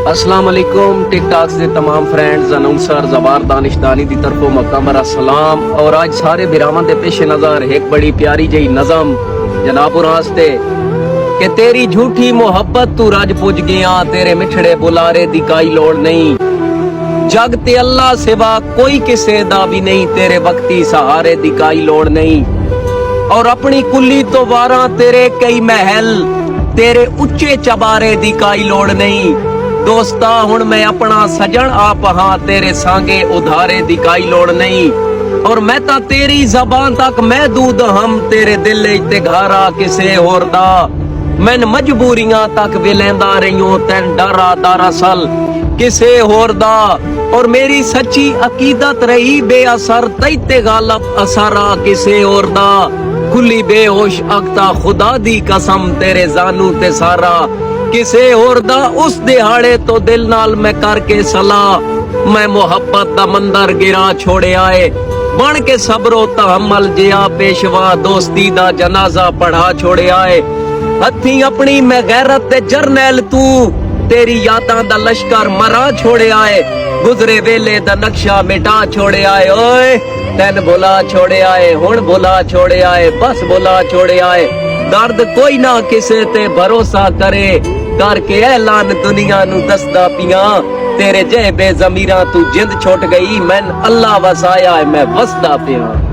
अस्सलाम वालेकुम टिकटॉक से तमाम फ्रेंड्स अनाउंसर जबार दानिशदानी दी तरफों मकमरा सलाम। और आज सारे बिरावां दे पेश नजर एक बड़ी प्यारी जही नज़म जनाब रास्ते कि तेरी झूठी मोहब्बत तू रज पुज गया, तेरे मिठड़े बुलारे दी काई लोड़ नहीं, जग ते अल्लाह सिवा कोई किसे दा भी नहीं, तेरे वक्ती सहारे दी काई लोड़ नहीं। और अपनी कुली तो वारा तेरे कई महल, तेरे उच्चे चबारे दी काई लोड़ नहीं। दोस्ता हुण मैं अपना सजन आप हाँ, तेरे सांगे उधारे दी काई लोड़ नहीं। और मैं ता तेरी जबान तक महदूद हम, तेरे दिल ते घारा किसे होर दा, मैन मजबूरियां तक विलेंदा रहियो तैन डरा दरअसल किसे होर दा। और मेरी सच्ची अकीदत रही बेअसर, तैते गालब असरा किसे होर दा, खुली बेहोश अक्ता खुदा दी कसम, तेरे जानू ते सारा किसे होर दा। उस दिहाड़े तो दिल नाल मैं करके सलाह, मैं मोहब्बत दा मंदर गिरा छोड़े आए, बन के सबरो तहम्मल जिया पेशवा, दोस्ती दा जनाजा पढ़ा छोड़े आए। हथी अपनी मैं गैरत ते जरनैल तू, तेरी यादां दा लश्कर मरा छोड़े आए, गुजरे वेले दा नक्शा मिटा छोड़े आए। ओए तैन बुला छोड़े आए, हुण बुला छोड़े आए, बस बुला छोड़े आए। दर्द कोई ना किसे ते भरोसा करे, करके ऐलान दुनिया नू दसदा पिया, तेरे जे बेज़मीरा तू जिंद छुट गई, मैन अल्लाह वसाया मैं वसदा पिया।